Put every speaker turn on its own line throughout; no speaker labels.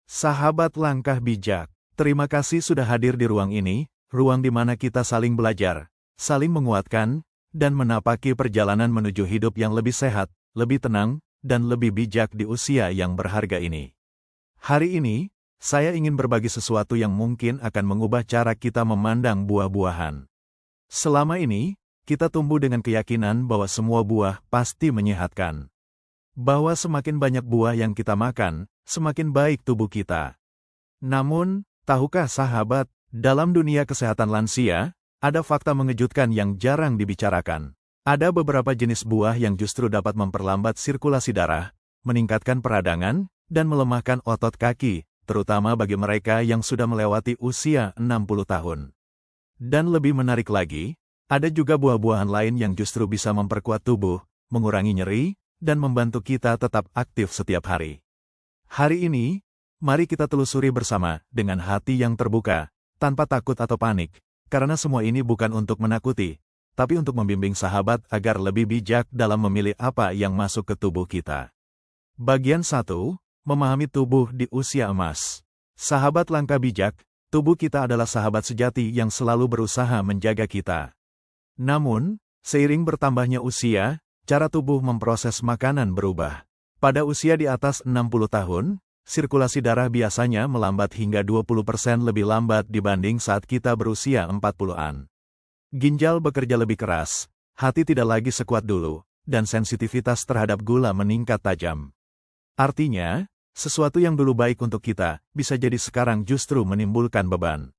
Sahabat langkah bijak, terima kasih sudah hadir di ruang ini, ruang di mana kita saling belajar, saling menguatkan, dan menapaki perjalanan menuju hidup yang lebih sehat, lebih tenang, dan lebih bijak di usia yang berharga ini. Hari ini, saya ingin berbagi sesuatu yang mungkin akan mengubah cara kita memandang buah-buahan. Selama ini, kita tumbuh dengan keyakinan bahwa semua buah pasti menyehatkan. Bahwa semakin banyak buah yang kita makan, semakin baik tubuh kita. Namun, tahukah sahabat, dalam dunia kesehatan lansia, ada fakta mengejutkan yang jarang dibicarakan. Ada beberapa jenis buah yang justru dapat memperlambat sirkulasi darah, meningkatkan peradangan, dan melemahkan otot kaki, terutama bagi mereka yang sudah melewati usia 60 tahun. Dan lebih menarik lagi, ada juga buah-buahan lain yang justru bisa memperkuat tubuh, mengurangi nyeri, dan membantu kita tetap aktif setiap hari. Hari ini, mari kita telusuri bersama dengan hati yang terbuka, tanpa takut atau panik, karena semua ini bukan untuk menakuti, tapi untuk membimbing sahabat agar lebih bijak dalam memilih apa yang masuk ke tubuh kita. Bagian 1, memahami tubuh di usia emas. Sahabat langkah bijak, tubuh kita adalah sahabat sejati yang selalu berusaha menjaga kita. Namun, seiring bertambahnya usia, cara tubuh memproses makanan berubah. Pada usia di atas 60 tahun, sirkulasi darah biasanya melambat hingga 20% lebih lambat dibanding saat kita berusia 40-an. Ginjal bekerja lebih keras, hati tidak lagi sekuat dulu, dan sensitivitas terhadap gula meningkat tajam. Artinya, sesuatu yang dulu baik untuk kita, bisa jadi sekarang justru menimbulkan beban.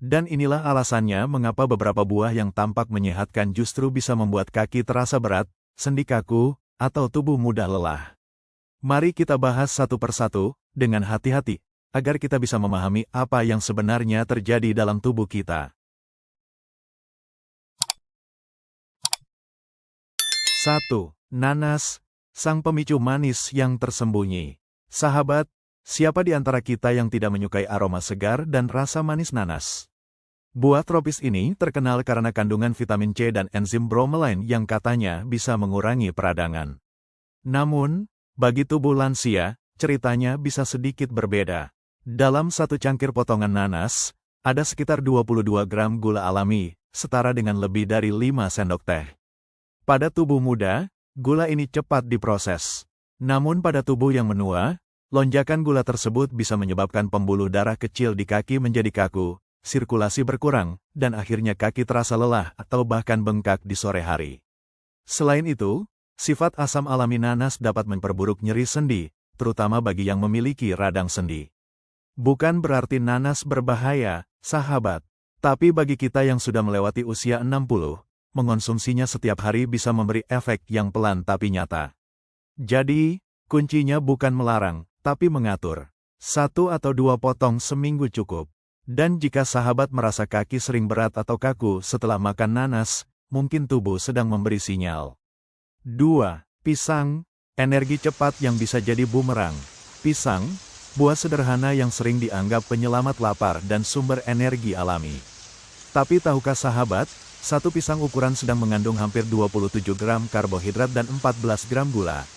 Dan inilah alasannya mengapa beberapa buah yang tampak menyehatkan justru bisa membuat kaki terasa berat, sendi kaku, atau tubuh mudah lelah. Mari kita bahas satu persatu, dengan hati-hati, agar kita bisa memahami apa yang sebenarnya terjadi dalam tubuh kita. 1. Nanas, sang pemicu manis yang tersembunyi. Sahabat, siapa di antara kita yang tidak menyukai aroma segar dan rasa manis nanas? Buah tropis ini terkenal karena kandungan vitamin C dan enzim bromelain yang katanya bisa mengurangi peradangan. Namun, bagi tubuh lansia, ceritanya bisa sedikit berbeda. Dalam satu cangkir potongan nanas, ada sekitar 22 gram gula alami, setara dengan lebih dari 5 sendok teh. Pada tubuh muda, gula ini cepat diproses. Namun pada tubuh yang menua, lonjakan gula tersebut bisa menyebabkan pembuluh darah kecil di kaki menjadi kaku, sirkulasi berkurang, dan akhirnya kaki terasa lelah atau bahkan bengkak di sore hari. Selain itu, sifat asam alami nanas dapat memperburuk nyeri sendi, terutama bagi yang memiliki radang sendi. Bukan berarti nanas berbahaya, sahabat. Tapi bagi kita yang sudah melewati usia 60, mengonsumsinya setiap hari bisa memberi efek yang pelan tapi nyata. Jadi, kuncinya bukan melarang, tapi mengatur. 1 atau 2 potong seminggu cukup. Dan jika sahabat merasa kaki sering berat atau kaku setelah makan nanas, mungkin tubuh sedang memberi sinyal. 2. Pisang, energi cepat yang bisa jadi bumerang. Pisang, buah sederhana yang sering dianggap penyelamat lapar dan sumber energi alami. Tapi tahukah sahabat, satu pisang ukuran sedang mengandung hampir 27 gram karbohidrat dan 14 gram gula.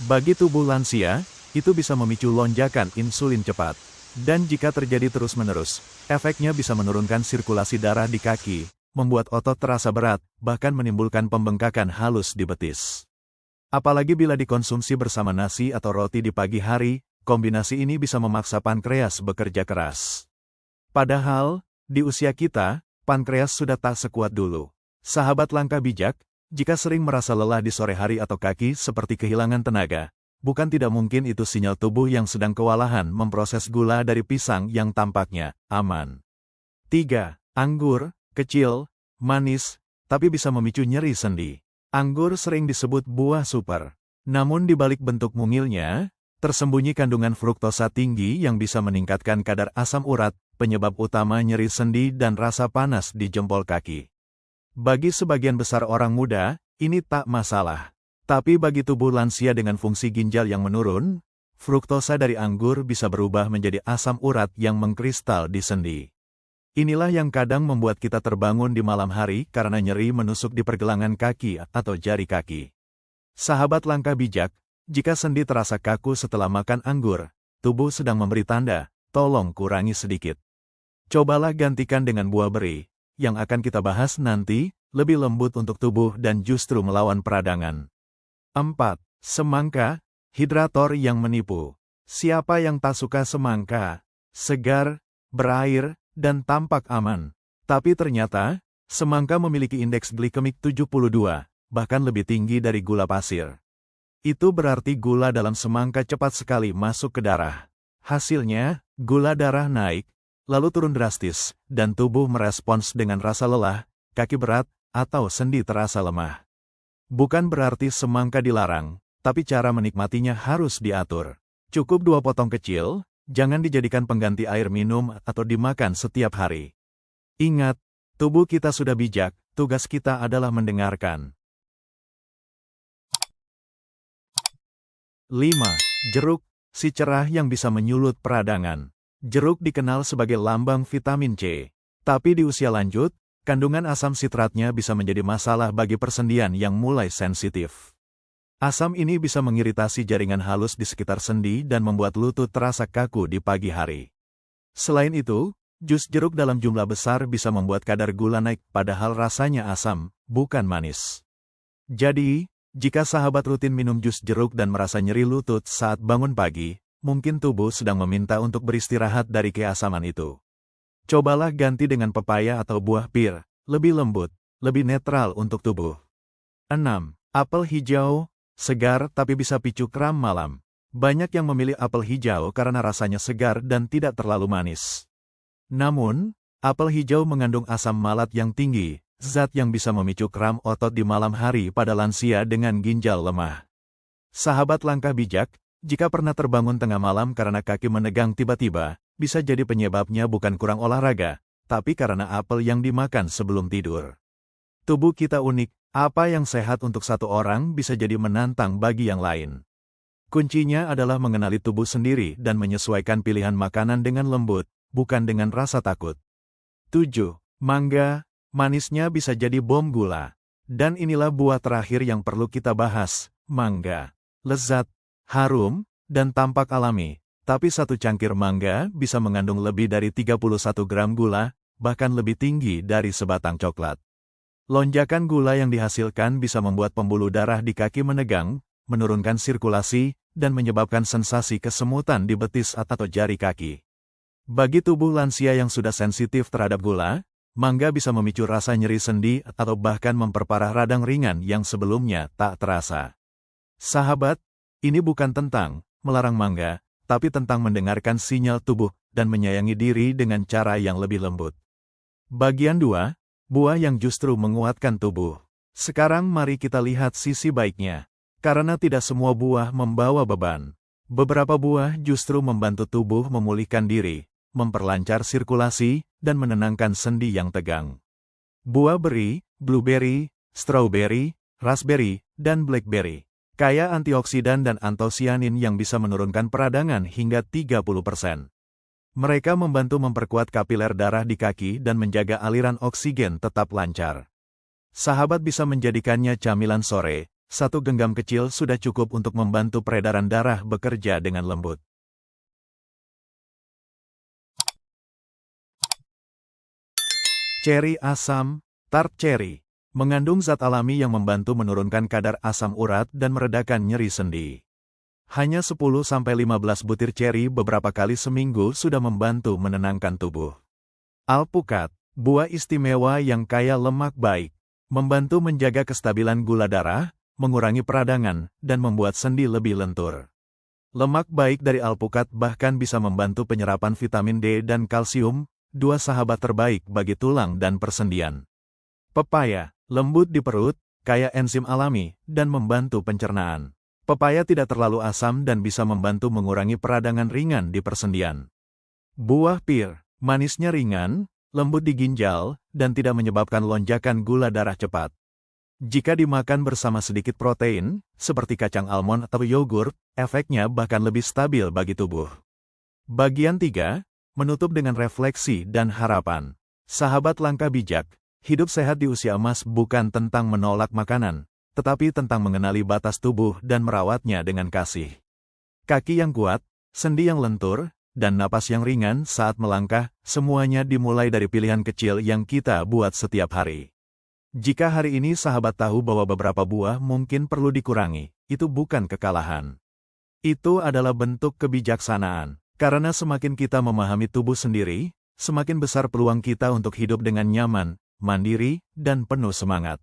Bagi tubuh lansia, itu bisa memicu lonjakan insulin cepat. Dan jika terjadi terus-menerus, efeknya bisa menurunkan sirkulasi darah di kaki, membuat otot terasa berat, bahkan menimbulkan pembengkakan halus di betis. Apalagi bila dikonsumsi bersama nasi atau roti di pagi hari, kombinasi ini bisa memaksa pankreas bekerja keras. Padahal, di usia kita, pankreas sudah tak sekuat dulu. Sahabat langkah bijak, jika sering merasa lelah di sore hari atau kaki seperti kehilangan tenaga, bukan tidak mungkin itu sinyal tubuh yang sedang kewalahan memproses gula dari pisang yang tampaknya aman. 3. Anggur, kecil, manis, tapi bisa memicu nyeri sendi. Anggur sering disebut buah super. Namun di balik bentuk mungilnya, tersembunyi kandungan fruktosa tinggi yang bisa meningkatkan kadar asam urat, penyebab utama nyeri sendi dan rasa panas di jempol kaki. Bagi sebagian besar orang muda, ini tak masalah. Tapi bagi tubuh lansia dengan fungsi ginjal yang menurun, fruktosa dari anggur bisa berubah menjadi asam urat yang mengkristal di sendi. Inilah yang kadang membuat kita terbangun di malam hari karena nyeri menusuk di pergelangan kaki atau jari kaki. Sahabat langkah bijak, jika sendi terasa kaku setelah makan anggur, tubuh sedang memberi tanda, tolong kurangi sedikit. Cobalah gantikan dengan buah beri, yang akan kita bahas nanti, lebih lembut untuk tubuh dan justru melawan peradangan. 4. Semangka, hidrator yang menipu. Siapa yang tak suka semangka? Segar, berair, dan tampak aman. Tapi ternyata, semangka memiliki indeks glikemik 72, bahkan lebih tinggi dari gula pasir. Itu berarti gula dalam semangka cepat sekali masuk ke darah. Hasilnya, gula darah naik, lalu turun drastis, dan tubuh merespons dengan rasa lelah, kaki berat, atau sendi terasa lemah. Bukan berarti semangka dilarang, tapi cara menikmatinya harus diatur. Cukup 2 potong kecil, jangan dijadikan pengganti air minum atau dimakan setiap hari. Ingat, tubuh kita sudah bijak, tugas kita adalah mendengarkan. 5. Jeruk, si cerah yang bisa menyulut peradangan. Jeruk dikenal sebagai lambang vitamin C. Tapi di usia lanjut, kandungan asam sitratnya bisa menjadi masalah bagi persendian yang mulai sensitif. Asam ini bisa mengiritasi jaringan halus di sekitar sendi dan membuat lutut terasa kaku di pagi hari. Selain itu, jus jeruk dalam jumlah besar bisa membuat kadar gula naik padahal rasanya asam, bukan manis. Jadi, jika sahabat rutin minum jus jeruk dan merasa nyeri lutut saat bangun pagi, mungkin tubuh sedang meminta untuk beristirahat dari keasaman itu. Cobalah ganti dengan pepaya atau buah pir, lebih lembut, lebih netral untuk tubuh. 6. Apel hijau, segar tapi bisa picu kram malam. Banyak yang memilih apel hijau karena rasanya segar dan tidak terlalu manis. Namun, apel hijau mengandung asam malat yang tinggi, zat yang bisa memicu kram otot di malam hari pada lansia dengan ginjal lemah. Sahabat langkah bijak, jika pernah terbangun tengah malam karena kaki menegang tiba-tiba, bisa jadi penyebabnya bukan kurang olahraga, tapi karena apel yang dimakan sebelum tidur. Tubuh kita unik, apa yang sehat untuk satu orang bisa jadi menantang bagi yang lain. Kuncinya adalah mengenali tubuh sendiri dan menyesuaikan pilihan makanan dengan lembut, bukan dengan rasa takut. 7. Mangga, manisnya bisa jadi bom gula. Dan inilah buah terakhir yang perlu kita bahas, mangga. Lezat, harum, dan tampak alami. Tapi satu cangkir mangga bisa mengandung lebih dari 31 gram gula, bahkan lebih tinggi dari sebatang coklat. Lonjakan gula yang dihasilkan bisa membuat pembuluh darah di kaki menegang, menurunkan sirkulasi, dan menyebabkan sensasi kesemutan di betis atau jari kaki. Bagi tubuh lansia yang sudah sensitif terhadap gula, mangga bisa memicu rasa nyeri sendi atau bahkan memperparah radang ringan yang sebelumnya tak terasa. Sahabat, ini bukan tentang melarang mangga, tapi tentang mendengarkan sinyal tubuh dan menyayangi diri dengan cara yang lebih lembut. Bagian 2, buah yang justru menguatkan tubuh. Sekarang mari kita lihat sisi baiknya. Karena tidak semua buah membawa beban. Beberapa buah justru membantu tubuh memulihkan diri, memperlancar sirkulasi, dan menenangkan sendi yang tegang. Buah beri, blueberry, strawberry, raspberry, dan blackberry kaya antioksidan dan antosianin yang bisa menurunkan peradangan hingga 30%. Mereka membantu memperkuat kapiler darah di kaki dan menjaga aliran oksigen tetap lancar. Sahabat bisa menjadikannya camilan sore, 1 genggam kecil sudah cukup untuk membantu peredaran darah bekerja dengan lembut. Ceri asam, tart cherry. Mengandung zat alami yang membantu menurunkan kadar asam urat dan meredakan nyeri sendi. Hanya 10-15 butir ceri beberapa kali seminggu sudah membantu menenangkan tubuh. Alpukat, buah istimewa yang kaya lemak baik, membantu menjaga kestabilan gula darah, mengurangi peradangan, dan membuat sendi lebih lentur. Lemak baik dari alpukat bahkan bisa membantu penyerapan vitamin D dan kalsium, 2 sahabat terbaik bagi tulang dan persendian. Pepaya, lembut di perut, kaya enzim alami, dan membantu pencernaan. Pepaya tidak terlalu asam dan bisa membantu mengurangi peradangan ringan di persendian. Buah pir, manisnya ringan, lembut di ginjal, dan tidak menyebabkan lonjakan gula darah cepat. Jika dimakan bersama sedikit protein, seperti kacang almond atau yogurt, efeknya bahkan lebih stabil bagi tubuh. Bagian 3, menutup dengan refleksi dan harapan. Sahabat langkah bijak, hidup sehat di usia emas bukan tentang menolak makanan, tetapi tentang mengenali batas tubuh dan merawatnya dengan kasih. Kaki yang kuat, sendi yang lentur, dan napas yang ringan saat melangkah, semuanya dimulai dari pilihan kecil yang kita buat setiap hari. Jika hari ini sahabat tahu bahwa beberapa buah mungkin perlu dikurangi, itu bukan kekalahan. Itu adalah bentuk kebijaksanaan. Karena semakin kita memahami tubuh sendiri, semakin besar peluang kita untuk hidup dengan nyaman, mandiri, dan penuh semangat.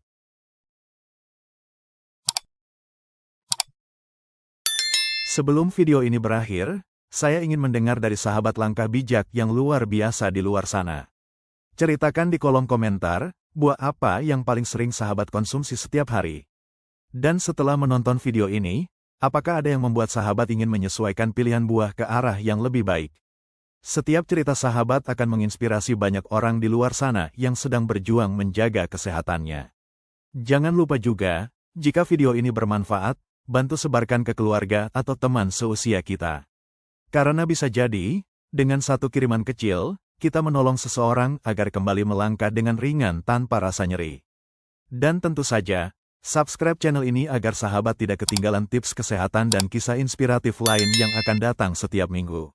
Sebelum video ini berakhir, saya ingin mendengar dari sahabat langkah bijak yang luar biasa di luar sana. Ceritakan di kolom komentar, buah apa yang paling sering sahabat konsumsi setiap hari. Dan setelah menonton video ini, apakah ada yang membuat sahabat ingin menyesuaikan pilihan buah ke arah yang lebih baik? Setiap cerita sahabat akan menginspirasi banyak orang di luar sana yang sedang berjuang menjaga kesehatannya. Jangan lupa juga, jika video ini bermanfaat, bantu sebarkan ke keluarga atau teman seusia kita. Karena bisa jadi, dengan satu kiriman kecil, kita menolong seseorang agar kembali melangkah dengan ringan tanpa rasa nyeri. Dan tentu saja, subscribe channel ini agar sahabat tidak ketinggalan tips kesehatan dan kisah inspiratif lain yang akan datang setiap minggu.